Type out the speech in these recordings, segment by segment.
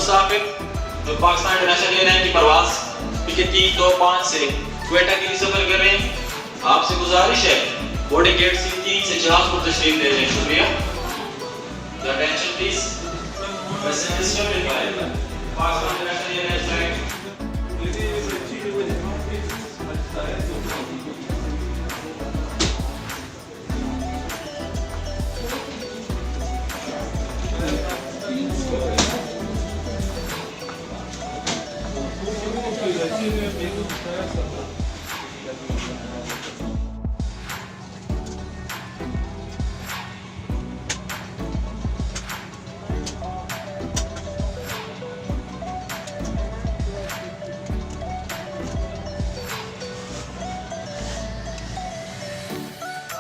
मुसाफिर जो Pakistan international airline की परवाज PK 325 से क्वेटा के लिए सफर कर रहे हैं, आपसे गुजारिश है बोर्डिंग गेट C3 से जहाज को तशरीफ ले लें। शुक्रिया। Your attention please. Passenger discovered by Pakistan International Airlines flight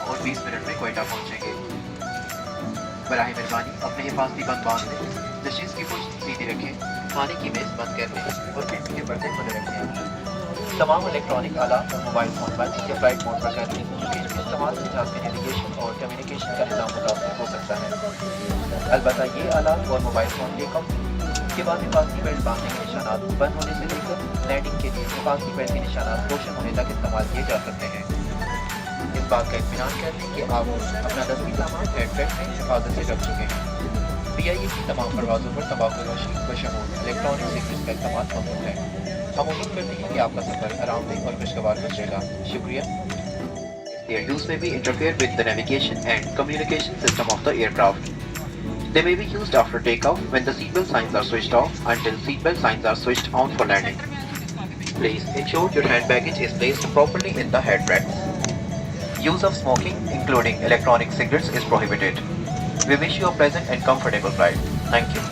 और 20 मिनट में क्वेटा पहुंचेंगे। बराह मेहरबानी अपने हिफाजती बंद बांध लें, नशीस की पुश्त सीधी रखें, खाने की मेज बंद कर लें और खिड़की के पर्दे खुले रखें। तमाम इलेक्ट्रॉनिक आलात और मोबाइल फोन बंद या फ्लाइट मोड पर कर लें, क्योंकि इसके इस्तेमाल से जहाज के नेविगेशन और कम्युनिकेशन का निज़ाम मुतासर हो सकता है। अलबत्ता ये आलात और मोबाइल फोन टेक ऑफ के बाद हिफाजती बेल्ट बांधने के निशानात बंद होने से लेकर लैंडिंग के लिए हिफाजती बेल्ट के निशानात रोशन होने तक इस्तेमाल किए जा सकते हैं। इस बात का इत्मीनान कर लें कि आप अपना दसवीं सामान हेडबैग में हिफाजत से रख चुके हैं। PIA की तमाम परवाज़ों पर तंबाकूनोशी बशमूल इलेक्ट्रॉनिक सिगरेट्स का इस्तेमाल ममनू है। हम उम्मीद करते हैं कि आपका सफर आरामदेह और खुशगवार गुजरेगा। शुक्रिया। Their use may be interfere with the navigation and communication system of the aircraft. They may be used after takeoff when the seatbelt signs are switched off until seatbelt signs are switched on for landing. Please ensure your hand baggage is placed properly in the head racks. Use of smoking, including electronic cigarettes, is prohibited. We wish you a pleasant and comfortable flight. Thank you.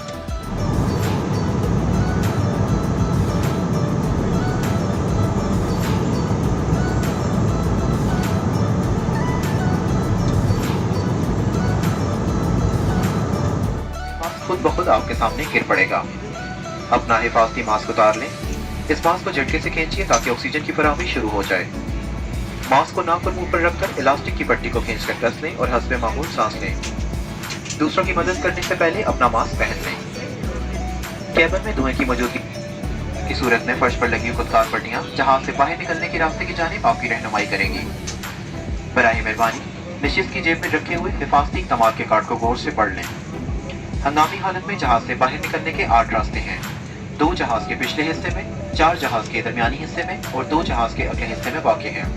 Mask खुद ब खुद आपके सामने गिर पड़ेगा। अपना हिफाजती mask उतार लें। इस मास्क को झटके से खींचिए ताकि ऑक्सीजन की फराहमी शुरू हो जाए। मास्क को नाक और मुंह पर रखकर इलास्टिक की पट्टी को खींचकर कस लें और हस्बे मामूल सांस लें। दूसरों की मदद करने से पहले अपना मास्क पहन लें। केबिन में धुएं की मौजूदगी की सूरत में फर्श पर लगी खुदकार पट्टियां जहाज से बाहर निकलने के रास्ते की जानिब आपकी रहनुमाई करेंगी। बराह मेहरबानी नशिस्त की जेब में रखे हुए हिफाजती इक़दामात के कार्ड को गौर से पढ़ लें। हंगामी हालत में जहाज से बाहर निकलने के 8 रास्ते हैं। 2 जहाज के पिछले हिस्से में, 4 जहाज के दरमियानी हिस्से में और 2 जहाज के अगले हिस्से में वाक़ हैं।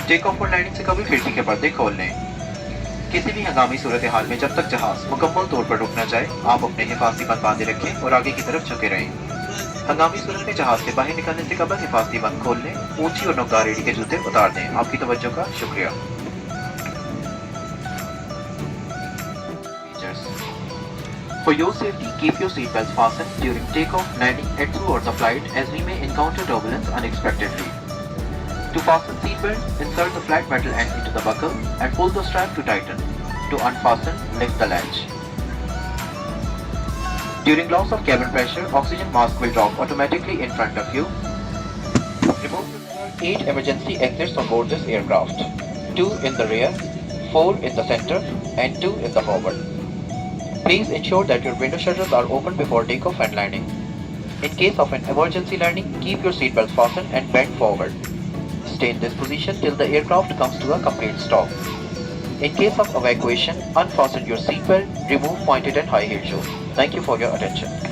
टेक ऑफ और लैंडिंग से कभी खिड़की के पर्दे खोल लें। किसी भी हंगामी सूरत हाल में जब तक जहाज मुकम्मल तौर पर रुक न जाए, आप अपने हिफाजती बंद बांधे रखें और आगे की तरफ झुके रहें। हंगामी सूरत में जहाज से बाहर निकलने से कबल हिफाजती बंद खोल लें। ऊंची और नोकदार एड़ी के जूते उतार दें। आपकी तवज्जो का शुक्रिया। For your safety, keep your seatbelts fastened during takeoff, landing, and throughout the flight, as we may encounter turbulence unexpectedly. To fasten seatbelt, insert the flat metal end into the buckle and pull the strap to tighten. To unfasten, lift the latch. During loss of cabin pressure, oxygen mask will drop automatically in front of you. Remove 8 emergency exits on board this aircraft. 2 in the rear, 4 in the center, and 2 in the forward. Please ensure that your window shutters are open before takeoff and landing. In case of an emergency landing, keep your seatbelts fastened and bend forward. Stay in this position till the aircraft comes to a complete stop. In case of evacuation, unfasten your seatbelt, remove pointed and high-heel shoes. Thank you for your attention.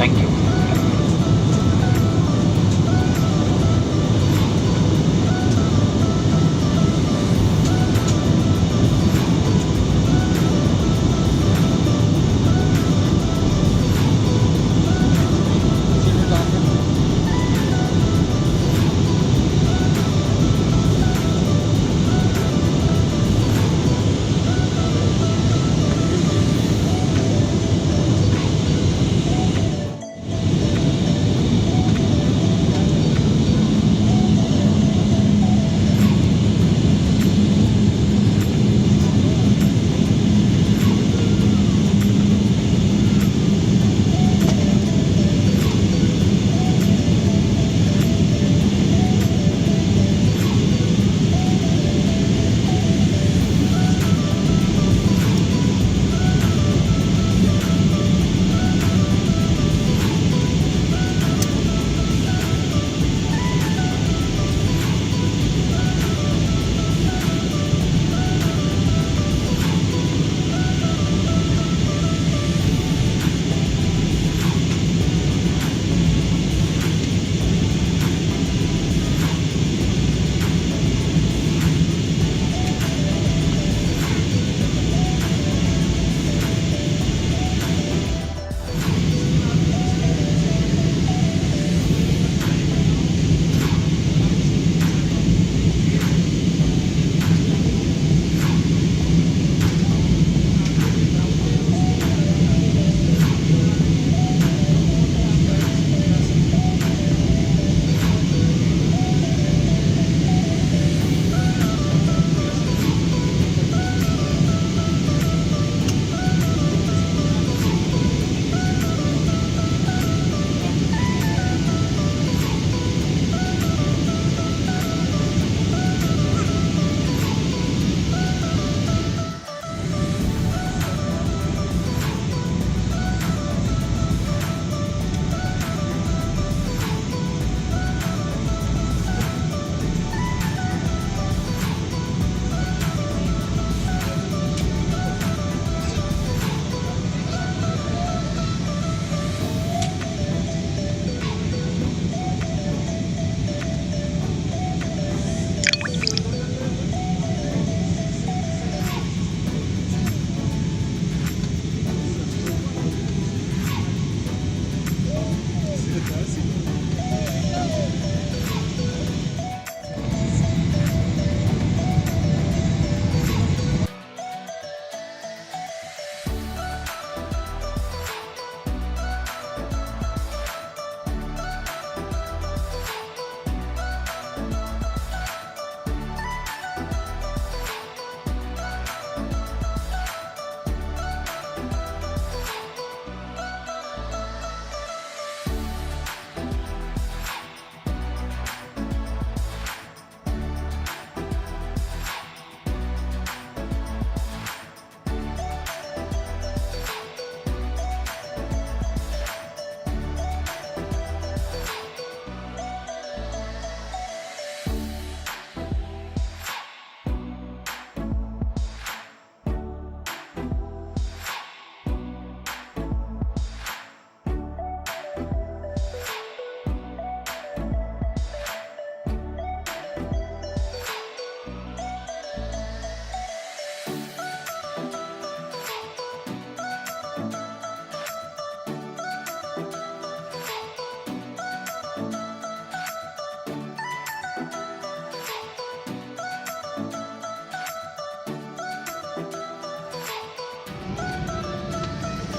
Thank you.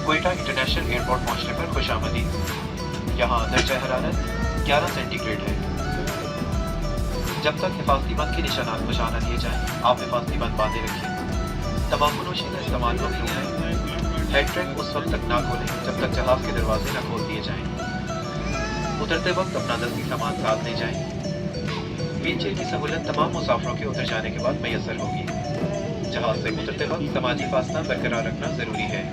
Quetta international airport पहुंचने पर खुशामदीद। यहाँ दर्जा हरारत 11 centigrade है। जब तक हिफाजती बंद के निशानात बचा न लिए जाएं, आप हिफाजती बंद बांधे रखिए। तंबाकू नोशी का इस्तेमाल ममनू है। हेड ट्रैक उस वक्त तक ना खोलें जब तक जहाज के दरवाजे न खोल दिए जाएं। उतरते वक्त अपना दस्ती सामान साथ ले जाएं। व्हीलचेयर की सहूलत तमाम मुसाफिरों के उतर जाने के बाद मैसर होगी। जहाज से उतरते वक्त समाजी फासला बरकरार रखना जरूरी है।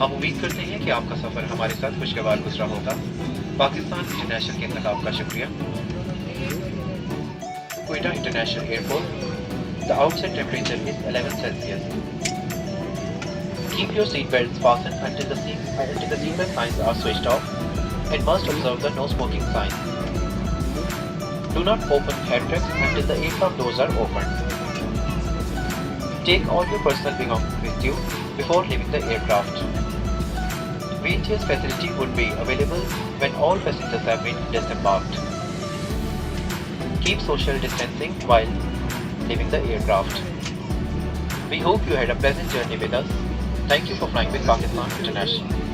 हम उम्मीद करते हैं कि आपका सफर हमारे साथ खुशगवार गुजरा होगा। पाकिस्तान इंटरनेशनल के इंतखाब का शुक्रिया। Quetta international airport, the outside temperature is 11 Celsius। Keep your seatbelts fastened until the seatbelt signs are switched off and must observe the no smoking sign. Do not open headrests until the aircraft doors are opened. Take all your personal belongings with you before leaving the aircraft. Wheelchairs facility would be available when all passengers have been disembarked. Keep social distancing while leaving the aircraft. We hope you had a pleasant journey with us. Thank you for flying with Pakistan International.